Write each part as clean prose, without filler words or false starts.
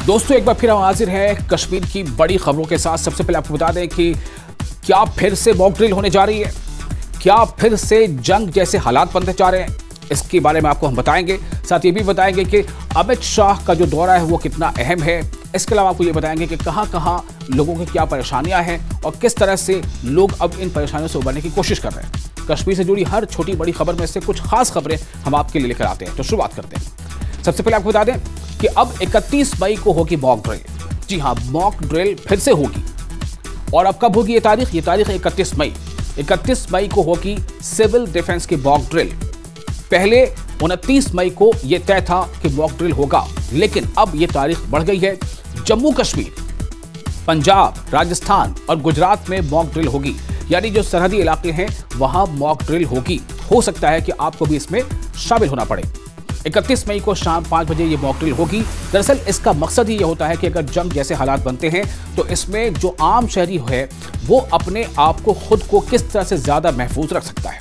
दोस्तों एक बार फिर हम हाजिर हैं कश्मीर की बड़ी खबरों के साथ। सबसे पहले आपको बता दें कि क्या फिर से मॉक ड्रिल होने जा रही है, क्या फिर से जंग जैसे हालात बनते जा रहे हैं, इसके बारे में आपको हम बताएंगे। साथ ये भी बताएंगे कि अमित शाह का जो दौरा है वो कितना अहम है। इसके अलावा आपको ये बताएंगे कि कहां कहां लोगों की क्या परेशानियां हैं और किस तरह से लोग अब इन परेशानियों से उबरने की कोशिश कर रहे हैं। कश्मीर से जुड़ी हर छोटी बड़ी खबर में से कुछ खास खबरें हम आपके लिए लेकर आते हैं। तो शुरुआत करते हैं। सबसे पहले आपको बता दें कि अब 31 मई को होगी मॉक ड्रिल। जी हां, मॉक ड्रिल फिर से होगी। और अब कब होगी ये तारीख? ये तारीख है 31 मई। 31 मई को होगी सिविल डिफेंस की मॉक ड्रिल। पहले 29 मई को यह तय था कि मॉक ड्रिल होगा, लेकिन अब यह तारीख बढ़ गई है। जम्मू कश्मीर, पंजाब, राजस्थान और गुजरात में मॉक ड्रिल होगी, यानी जो सरहदी इलाके हैं वहां मॉक ड्रिल होगी। हो सकता है कि आपको भी इसमें शामिल होना पड़े। 31 मई को शाम 5 बजे ये मॉक ड्रिल होगी। दरअसल इसका मकसद ही ये होता है कि अगर जंग जैसे हालात बनते हैं तो इसमें जो आम शहरी है वो अपने आप को खुद को किस तरह से ज्यादा महफूज रख सकता है।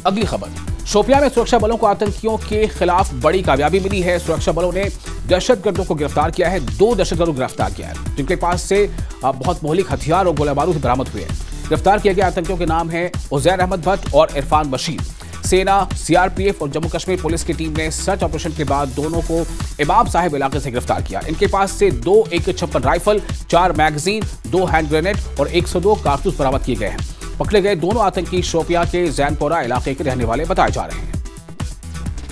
अगली खबर, शोपियां में सुरक्षा बलों को आतंकियों के खिलाफ बड़ी कामयाबी मिली है। सुरक्षा बलों ने दहशतगर्दों को गिरफ्तार किया है। 2 दहशतगर्दों को गिरफ्तार किया है जिनके पास से बहुत मौलिक हथियार और गोला बारूद बरामद हुए हैं। गिरफ्तार किए गए आतंकियों के नाम है उजैर अहमद भट्ट और इरफान बशीर। सेना, सीआरपीएफ और जम्मू कश्मीर पुलिस की टीम ने सर्च ऑपरेशन के बाद दोनों को इमाम साहिब इलाके से गिरफ्तार किया। इनके पास से 2 AK-56 rifle, 4 magazine, 2 hand grenade और 102 कारतूस बरामद किए गए हैं। पकड़े गए दोनों आतंकी शोपियां के जैनपोरा इलाके के रहने वाले बताए जा रहे हैं।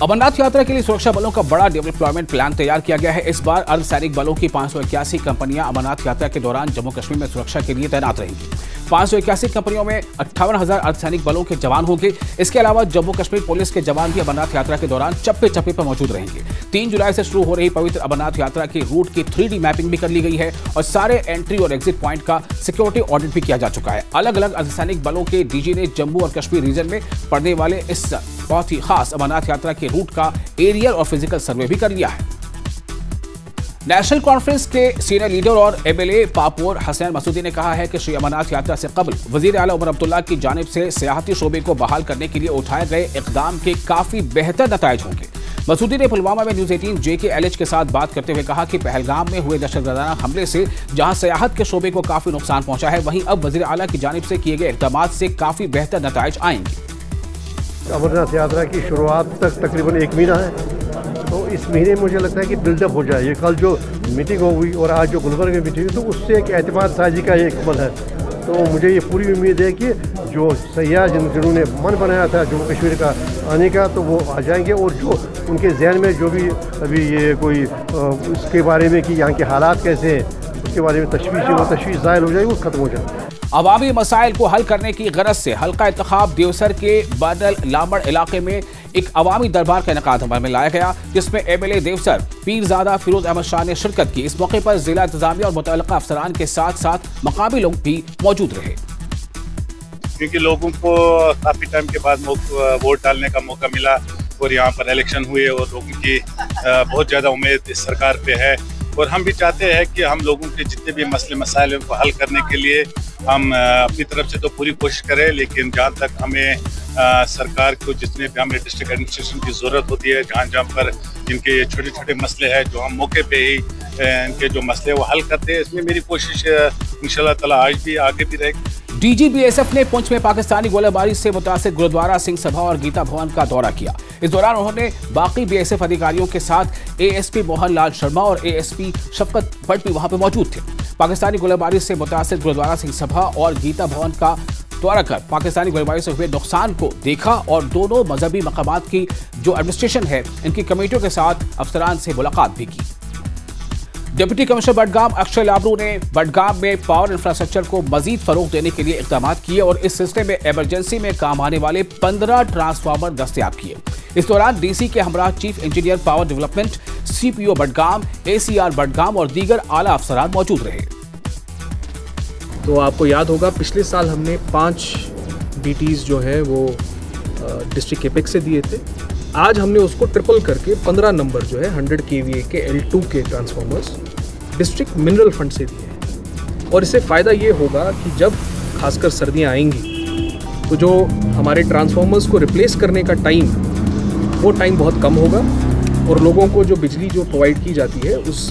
अमरनाथ यात्रा के लिए सुरक्षा बलों का बड़ा डिप्लॉयमेंट प्लान तैयार किया गया है। इस बार अर्धसैनिक बलों की 581 कंपनियां अमरनाथ यात्रा के दौरान जम्मू कश्मीर में सुरक्षा के लिए तैनात रहेंगी। 581 कंपनियों में 58,000 अर्धसैनिक बलों के जवान होंगे। इसके अलावा जम्मू कश्मीर पुलिस के जवान भी अमरनाथ यात्रा के दौरान चप्पे चप्पे पर मौजूद रहेंगे। 3 जुलाई से शुरू हो रही पवित्र अमरनाथ यात्रा के रूट की 3D मैपिंग भी कर ली गई है और सारे एंट्री और एग्जिट पॉइंट का सिक्योरिटी ऑडिट भी किया जा चुका है। अलग अलग अर्धसैनिक बलों के डीजी ने जम्मू और कश्मीर रीजन में पड़ने वाले इस बहुत ही खास अमरनाथ यात्रा के रूट का एरियल और फिजिकल सर्वे भी कर लिया है। नेशनल कॉन्फ्रेंस के सीनियर लीडर और MLA पापोर हसैन मसूदी ने कहा है कि श्री अमरनाथ यात्रा से कबल वजीर आला उमर अब्दुल्ला की जानिब से सियाहती शोबे को बहाल करने के लिए उठाए गए इकदाम के काफी बेहतर नताइज होंगे। मसूदी ने पुलवामा में न्यूज 18 JKLH के साथ बात करते हुए कहा कि पहलगाम में हुए दहशतगर्दाना हमले से जहां सियाहत के शोबे को काफी नुकसान पहुंचा है, वहीं अब वजीर आला की जानिब से किए गए इकदाम से काफी बेहतर नताइज आएंगे। अमरनाथ यात्रा की शुरुआत तक तकरीबन 1 महीना है, तो इस महीने में मुझे लगता है कि बिल्डअप हो जाए। ये कल जो मीटिंग हो गई और आज जो गुलबर्ग में मीटिंग हुई, तो उससे एक एतमाद साजी का एक अमल है। तो मुझे ये पूरी उम्मीद है कि जो सयाह जिन्होंने मन बनाया था जम्मू कश्मीर का आने का, तो वो आ जाएंगे और जो उनके जहन में जो भी अभी ये कोई उसके बारे में कि यहाँ के हालात कैसे हैं उसके बारे में तशवीश है, वो तशवीश ज़ाहिर हो जाएगी, वो ख़त्म हो जाए। अवामी मसाइल को हल करने की गरज से हल्का इंतखाब देवसर के बादल लामड़ इलाके में एक अवामी दरबार का इनेकाद अमल में लाया गया, जिसमें MLA देवसर पीरजादा फिरोज अहमद शाह ने शिरकत की। इस मौके पर जिला इंतजामिया और मुतल्लिका अफसरान के साथ साथ मकामी लोग भी मौजूद रहे। क्योंकि लोगों को काफ़ी टाइम के बाद वोट डालने का मौका मिला और यहाँ पर इलेक्शन हुए और लोगों की बहुत ज़्यादा उम्मीद इस सरकार पे है और हम भी चाहते हैं कि हम लोगों के जितने भी मसले मसाइल को हल करने के लिए हम अपनी तरफ से तो पूरी कोशिश करें, लेकिन जहाँ तक हमें सरकार को जितने भी हमें डिस्ट्रिक्ट एडमिनिस्ट्रेशन की ज़रूरत होती है, जहाँ पर इनके छोटे छोटे मसले हैं जो हम मौके पे ही इनके जो मसले वो हल करते हैं, इसमें मेरी कोशिश इंशाल्लाह ताला आज भी आगे भी रहेगी। DG BSF ने पुंछ में पाकिस्तानी गोलाबारी से मुतासिर गुरुद्वारा सिंह सभा और गीता भवन का दौरा किया। इस दौरान उन्होंने बाकी BSF अधिकारियों के साथ ASP मोहन लाल शर्मा और ASP शफकत भट्ट भी वहां पर मौजूद थे। पाकिस्तानी गोलाबारी से मुतासिर गुरुद्वारा सिंह सभा और गीता भवन का दौरा कर पाकिस्तानी गोलाबारी से हुए नुकसान को देखा और दोनों मजहबी मकामात की जो एडमिनिस्ट्रेशन है इनकी कमेटियों के साथ अफसरान से मुलाकात भी की। डिप्टी कमिश्नर बडगाम अक्षय लाबरू ने बडगाम में पावर इंफ्रास्ट्रक्चर को मजीद फरोग देने के लिए इकदाम किए और इस सिलसिले में इमरजेंसी में काम आने वाले 15 ट्रांसफार्मर दस्तयाब किए। इस दौरान DC के हमरा chief engineer power development, CPO Budgam, ACR Budgam और दीगर आला अफसरान मौजूद रहे। तो आपको याद होगा पिछले साल हमने 5 DTs जो है वो डिस्ट्रिक्ट एपेक्स से दिए थे। आज हमने उसको ट्रिपल करके 15 नंबर जो है 100 kVA के L2 के ट्रांसफार्मर्स डिस्ट्रिक्ट मिनरल फंड से दिए हैं। और इससे फ़ायदा ये होगा कि जब खासकर सर्दियाँ आएंगी तो जो हमारे ट्रांसफार्मर्स को रिप्लेस करने का टाइम, वो टाइम बहुत कम होगा और लोगों को जो बिजली जो प्रोवाइड की जाती है उस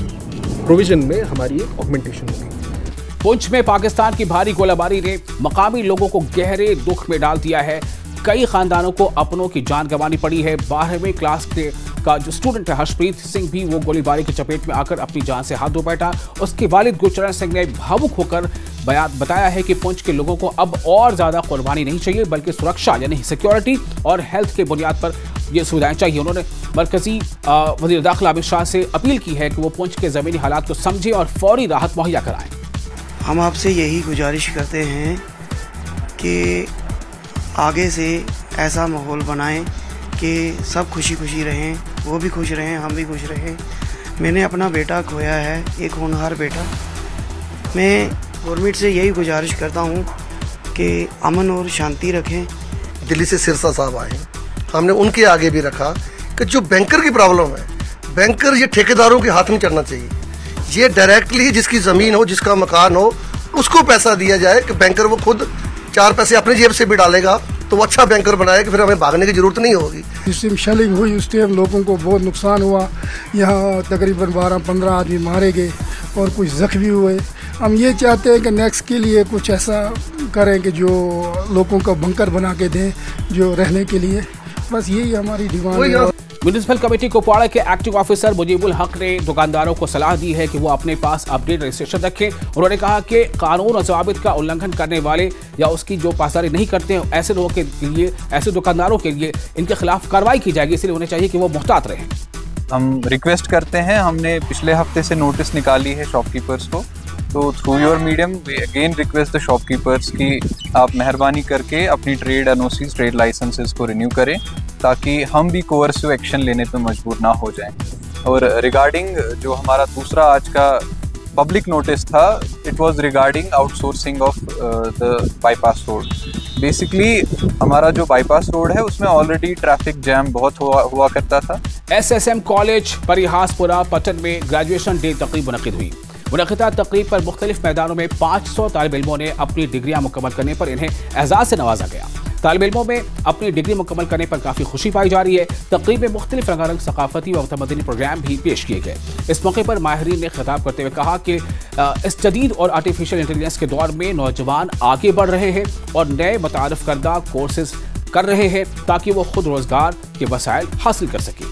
प्रोविजन में हमारी एक ऑगमेंटेशन होगी। पुंछ में पाकिस्तान की भारी गोलाबारी ने मकामी लोगों को गहरे दुख में डाल दिया है। कई खानदानों को अपनों की जान गंवानी पड़ी है। 12वीं क्लास का जो स्टूडेंट है हर्षप्रीत सिंह भी वो गोलीबारी की चपेट में आकर अपनी जान से हाथ धो बैठा। उसके वालिद गुरचरण सिंह ने भावुक होकर बताया है कि पुंछ के लोगों को अब और ज्यादा कुर्बानी नहीं चाहिए, बल्कि सुरक्षा यानी सिक्योरिटी और हेल्थ के बुनियाद पर ये सुविधाएं चाहिए। उन्होंने मरकजी वज़ीर दाखिला अमित शाह से अपील की है कि वो पुंछ के ज़मीनी हालात को समझे और फौरी राहत मुहैया कराएं। हम आपसे यही गुजारिश करते हैं कि आगे से ऐसा माहौल बनाएं कि सब खुशी खुशी रहें, वो भी खुश रहें, हम भी खुश रहें। मैंने अपना बेटा खोया है, एक होनहार बेटा। मैं गवर्नमेंट से यही गुजारिश करता हूँ कि अमन और शांति रखें। दिल्ली से सिरसा साहब आए, हमने उनके आगे भी रखा कि जो बैंकर की प्रॉब्लम है, बैंकर ये ठेकेदारों के हाथ में चढ़ना चाहिए। ये डायरेक्टली जिसकी ज़मीन हो, जिसका मकान हो, उसको पैसा दिया जाए कि बैंकर वो खुद 4 पैसे अपनी जेब से भी डालेगा तो वो अच्छा बैंकर बनाए कि फिर हमें भागने की जरूरत नहीं होगी। जिस टाइम शेलिंग हुई उस टाइम लोगों को बहुत नुकसान हुआ। यहाँ तकरीबन 12-15 आदमी मारे गए और कुछ जख्मी हुए। हम ये चाहते हैं कि नेक्स्ट के लिए कुछ ऐसा करें कि जो लोगों को बंकर बना के दें जो रहने के लिए। बस यही हमारी डिमांड है। म्युनिसिपल कमेटी कुपवाड़ा के एक्टिव ऑफिसर मुजीबुल हक ने दुकानदारों को सलाह दी है कि वो अपने पास अपडेट रजिस्ट्रेशन रखें। उन्होंने कहा कि कानून और ज़वाबित का उल्लंघन करने वाले या उसकी जो पासदारी नहीं करते हैं ऐसे लोगों के लिए, ऐसे दुकानदारों के लिए इनके खिलाफ कार्रवाई की जाएगी, इसलिए उन्हें चाहिए कि वो मुहतात रहें। हम रिक्वेस्ट करते हैं, हमने पिछले हफ्ते से नोटिस निकाली है शॉपकीपर्स को, तो through your medium we again request the shopkeepers कि आप मेहरबानी करके अपनी ट्रेड एनओसीज, ट्रेड लाइसेंसेस को रिन्यू करें ताकि हम भी कोअर्सिव एक्शन लेने पे मजबूर ना हो जाएं। और रिगार्डिंग जो हमारा दूसरा आज का पब्लिक नोटिस था, it was regarding outsourcing of the bypass road. Basically हमारा जो बाईपास रोड है उसमें ऑलरेडी ट्रैफिक जैम बहुत हुआ करता था। SSM कॉलेज परिहासपुरा पटन में ग्रेजुएशन डे तकरीब मुनक़िद हुई। मुनक़िदा तकरीब पर मुख्तलिफ मैदानों में 500 तालिब इल्मों ने अपनी डिग्रियां मुकम्मल करने पर इन्हें एजाज़ से नवाजा गया। तालिब इल्मों में अपनी डिग्री मुकम्मल करने पर काफ़ी खुशी पाई जा रही है। तकरीब में मुख्तलिफ रंगारंग सकाफती और तमदनी प्रोग्राम भी पेश किए गए। इस मौके पर माहिरीन ने खिताब करते हुए कहा कि इस जदीद और आर्टिफिशियल इंटेलिजेंस के दौर में नौजवान आगे बढ़ रहे हैं और नए मुतारिफ करदा कोर्सेज कर रहे हैं ताकि वो खुद रोज़गार के वसाइल हासिल कर सकें।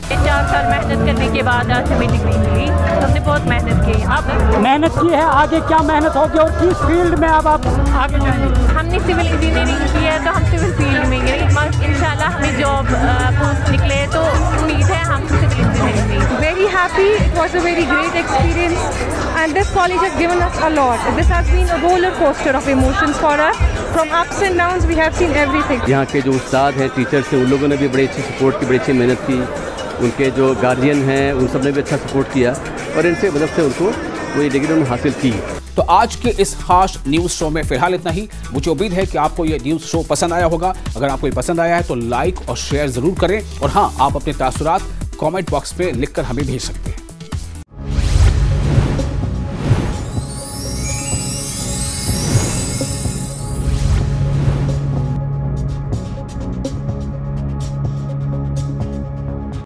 4 साल मेहनत करने के बाद आज हमें डिग्री मिली। हमने बहुत मेहनत की। अब मेहनत की है, आगे क्या मेहनत होगी और किस फील्ड में अब आप आगे जाएंगे? हमने सिविल इंजीनियरिंग की है तो हम सिविल फील्ड में गए। इंशाल्लाह हमें जॉब पोस्ट निकले तो उम्मीद है हम सिविल इंजीनियरिंग में। Very happy. It was a very great experience and this college has given us a lot. This has been a roller coaster of emotions for us. From ups and downs we have seen everything. यहाँ के जो उस्ताद हैं, teachers हैं, उन लोगों ने भी बड़ी अच्छी सपोर्ट की, बड़ी अच्छी मेहनत की। उनके जो गार्जियन हैं उन सब ने भी अच्छा सपोर्ट किया और इनसे मदद से उनको वो ये डिग्री उन्होंने हासिल की। तो आज के इस खास न्यूज़ शो में फिलहाल इतना ही। मुझे उम्मीद है कि आपको ये न्यूज़ शो पसंद आया होगा। अगर आपको ये पसंद आया है तो लाइक और शेयर ज़रूर करें और हाँ, आप अपने तासुरात कमेंट बॉक्स में लिखकर हमें भेज सकते हैं।